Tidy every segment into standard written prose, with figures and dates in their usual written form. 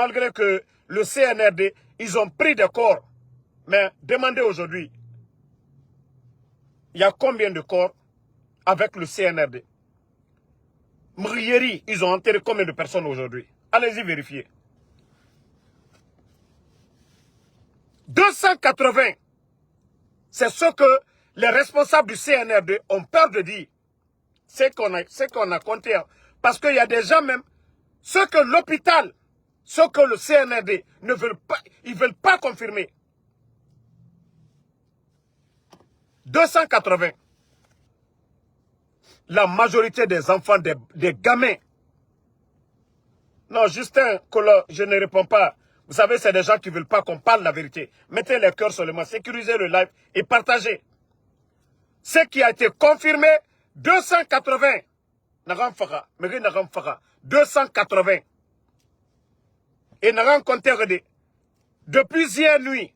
Malgré que le CNRD, ils ont pris des corps. Mais demandez aujourd'hui, il y a combien de corps avec le CNRD? Mrieri, ils ont enterré combien de personnes aujourd'hui? Allez-y vérifier. 280. C'est ce que les responsables du CNRD ont peur de dire. C'est qu'on a compté. Parce qu'il y a des gens même, ce que l'hôpital, ce que le CNRD ne veulent pas, ils ne veulent pas confirmer. 280. La majorité des enfants, des gamins. Non, Justin, je ne réponds pas. Vous savez, c'est des gens qui ne veulent pas qu'on parle la vérité. Mettez les cœurs seulement, sécurisez le live et partagez. Ce qui a été confirmé, 280. 280. Et Naran Konterede. Depuis hier nuit,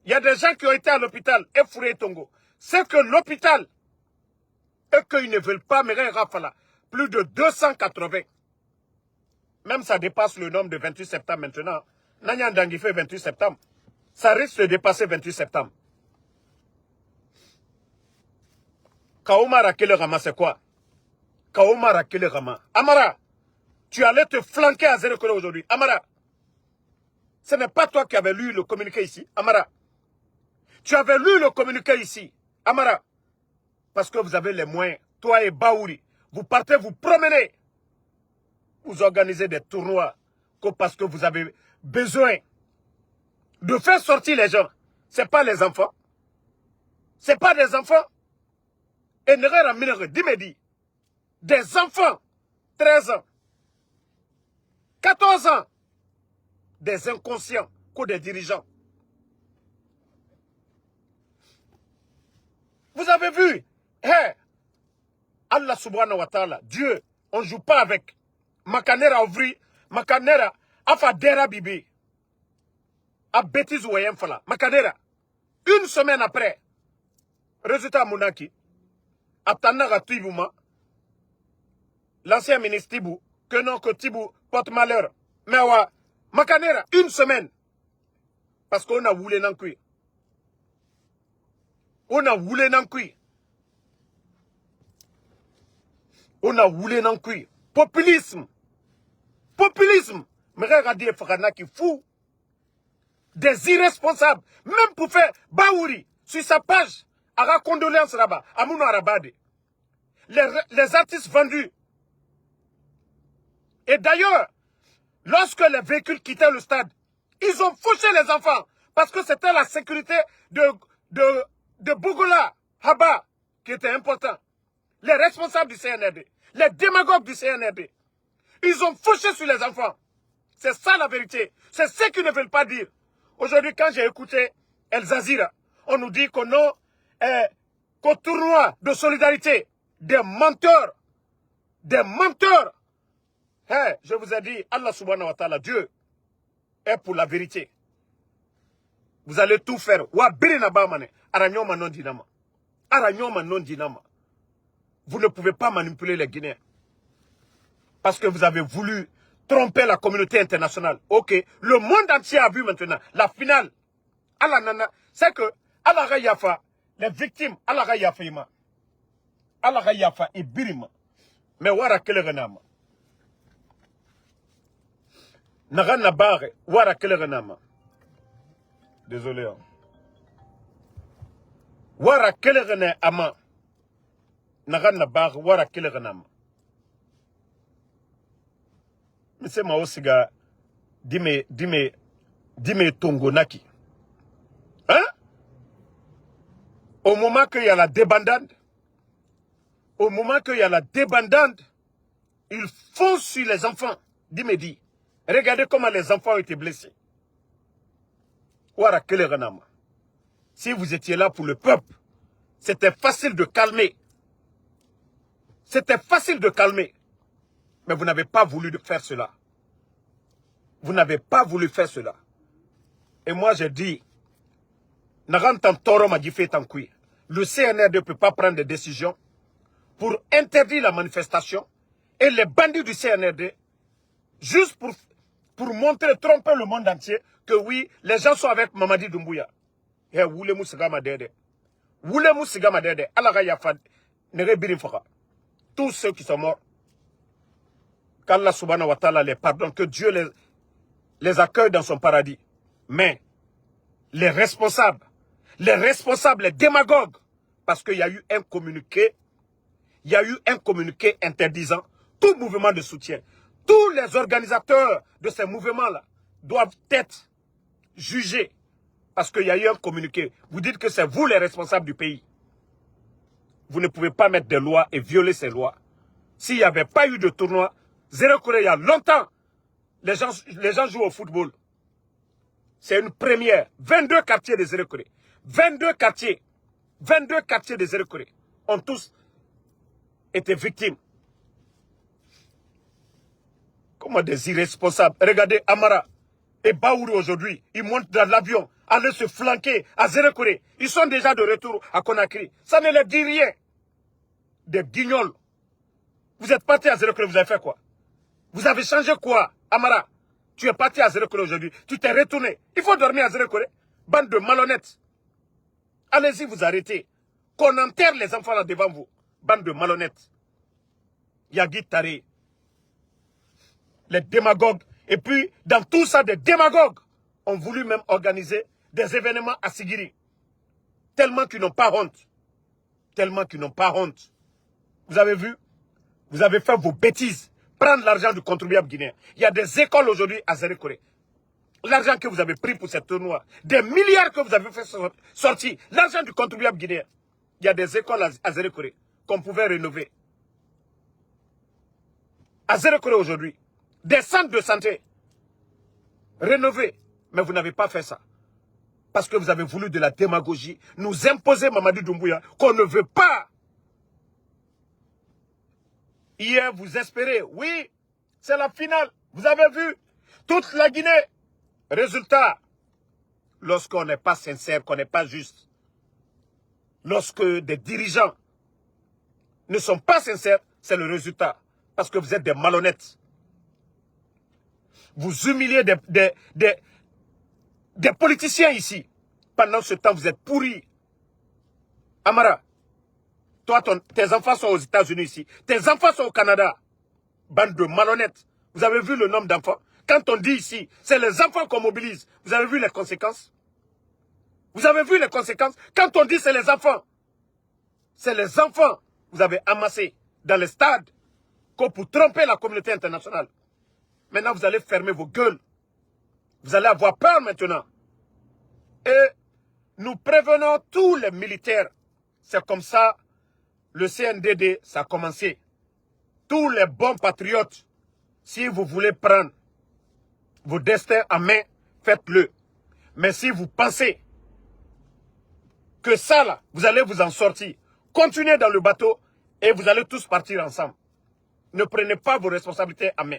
il y a des gens qui ont été à l'hôpital, et Fouré Tongo. C'est que l'hôpital, et qu'ils ne veulent pas, mais Rafala, plus de 280. Même ça dépasse le nombre de 28 septembre maintenant. Nanyan Dangui fait 28 septembre. Ça risque de dépasser 28 septembre. Kaoma Rakele Rama, c'est quoi? Kaoma Rakele Rama. Amara, tu allais te flanquer à Zérekolo aujourd'hui. Amara, ce n'est pas toi qui avais lu le communiqué ici. Amara, tu avais lu le communiqué ici. Amara, parce que vous avez les moyens. Toi et Baouri, vous partez vous promener. Vous organisez des tournois parce que vous avez besoin de faire sortir les gens. Ce n'est pas les enfants. Ce n'est pas des enfants. Et Dimedi, des enfants, 13 ans, 14 ans, des inconscients que des dirigeants. Vous avez vu, Allah subhanahu wa ta'ala, Dieu, on ne joue pas avec. Makanera ouvri, Makanera, afa dera bibi. A bêtise ou fala. Makanera, une semaine après, résultat Mounaki, Abtanara Tibouma, l'ancien ministre Tibou, que non que Tibou porte malheur. Mais ouais, Makanera, une semaine. Parce qu'on a voulu n'en On a voulu n'en On a voulu n'en Populisme. Populisme. Mais regardez Farana qui fou. Des irresponsables. Même pour faire Baouri sur sa page. À la condoléance là-bas. À Mouno Arabade. Les artistes vendus. Et d'ailleurs, lorsque les véhicules quittaient le stade, ils ont fauché les enfants. Parce que c'était la sécurité de Bougoula, Haba, qui était important. Les responsables du CNRD. Les démagogues du CNRD. Ils ont fauché sur les enfants. C'est ça la vérité. C'est ce qu'ils ne veulent pas dire. Aujourd'hui, quand j'ai écouté El Zazira, on nous dit qu'on a qu'au tournoi de solidarité, des menteurs. Des menteurs. Je vous ai dit, Allah subhanahu wa ta'ala, Dieu est pour la vérité. Vous allez tout faire. Vous ne pouvez pas manipuler les Guinéens. Parce que vous avez voulu tromper la communauté internationale. Ok, le monde entier a vu maintenant la finale. Allah nana, c'est que Allah Rayafa, les victimes, Allah Rayafa ima. Allah Rayafa et Birima. Mais wara kele renama. Nagan bare, wara kele renama. Désolé. Wara kele renama. Nagan bare, wara kele renama. Monsieur Maosiga, dime Tongonaki. Hein? Au moment qu'il y a la débandade, ils foncent sur les enfants. Dis. Regardez comment les enfants ont été blessés. Si vous étiez là pour le peuple, c'était facile de calmer. C'était facile de calmer. Mais vous n'avez pas voulu faire cela. Vous n'avez pas voulu faire cela. Et moi, j'ai dit, le CNRD ne peut pas prendre des décisions pour interdire la manifestation et les bandits du CNRD, juste pour pour montrer, tromper le monde entier que oui, les gens sont avec Mamadi Doumbouya. Et Woulemu Sigama Dede. Woulemu Sigama Dede. Alaga Yafad. Nere Birin Foka. Tous ceux qui sont morts, qu'Allah subhanahu wa ta'ala les pardonne, que Dieu les accueille dans son paradis. Mais les responsables, les démagogues, parce qu'il y a eu un communiqué, interdisant tout mouvement de soutien. Tous les organisateurs de ces mouvements-là doivent être jugés parce qu'il y a eu un communiqué. Vous dites que c'est vous les responsables du pays. Vous ne pouvez pas mettre des lois et violer ces lois. S'il n'y avait pas eu de tournoi, Zéro Corée, il y a longtemps, les gens jouent au football. C'est une première. 22 quartiers de Zéro Corée. 22 quartiers de Zéro Corée ont tous été victimes. Comment des irresponsables. Regardez Amara et Baouri aujourd'hui. Ils montent dans l'avion, aller se flanquer à Zéro Corée. Ils sont déjà de retour à Conakry. Ça ne leur dit rien. Des guignols. Vous êtes parti à Zéro Corée, vous avez fait quoi? Vous avez changé quoi, Amara? Tu es parti à Zéro Corée aujourd'hui. Tu t'es retourné. Il faut dormir à Zéro Corée. Bande de malhonnêtes. Allez-y, vous arrêtez. Qu'on enterre les enfants là devant vous. Bande de malhonnêtes. Yagi Tari. Les démagogues. Et puis, dans tout ça, des démagogues ont voulu même organiser des événements à Sigiri. Tellement qu'ils n'ont pas honte. Tellement qu'ils n'ont pas honte. Vous avez vu? Vous avez fait vos bêtises. Prendre l'argent du contribuable guinéen. Il y a des écoles aujourd'hui à Zéro Corée. L'argent que vous avez pris pour cette tournoi. Des milliards que vous avez fait sortir. L'argent du contribuable guinéen. Il y a des écoles à Zéro Corée qu'on pouvait rénover. À Zéro Corée aujourd'hui. Des centres de santé. Rénovés. Mais vous n'avez pas fait ça. Parce que vous avez voulu de la démagogie. Nous imposer Mamadi Doumbouya qu'on ne veut pas. Hier, vous espérez. Oui, c'est la finale. Vous avez vu. Toute la Guinée. Résultat. Lorsqu'on n'est pas sincère, qu'on n'est pas juste. Lorsque des dirigeants ne sont pas sincères, c'est le résultat. Parce que vous êtes des malhonnêtes. Vous humiliez des politiciens ici. Pendant ce temps, vous êtes pourris. Amara, toi, tes enfants sont aux États-Unis ici. Tes enfants sont au Canada. Bande de malhonnêtes. Vous avez vu le nombre d'enfants? Quand on dit ici, c'est les enfants qu'on mobilise. Vous avez vu les conséquences? Vous avez vu les conséquences? Quand on dit c'est les enfants, c'est les enfants que vous avez amassés dans les stades pour tromper la communauté internationale. Maintenant, vous allez fermer vos gueules. Vous allez avoir peur maintenant. Et nous prévenons tous les militaires. C'est comme ça, le CNDD, ça a commencé. Tous les bons patriotes, si vous voulez prendre vos destins en main, faites-le. Mais si vous pensez que ça, là, vous allez vous en sortir, continuez dans le bateau et vous allez tous partir ensemble. Ne prenez pas vos responsabilités en main.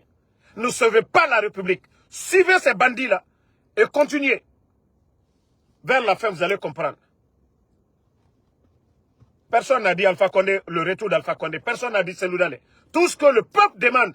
Ne sauvez pas la République. Suivez ces bandits-là et continuez. Vers la fin, vous allez comprendre. Personne n'a dit Alpha Condé, le retour d'Alpha Condé. Personne n'a dit Selou Dale. Tout ce que le peuple demande,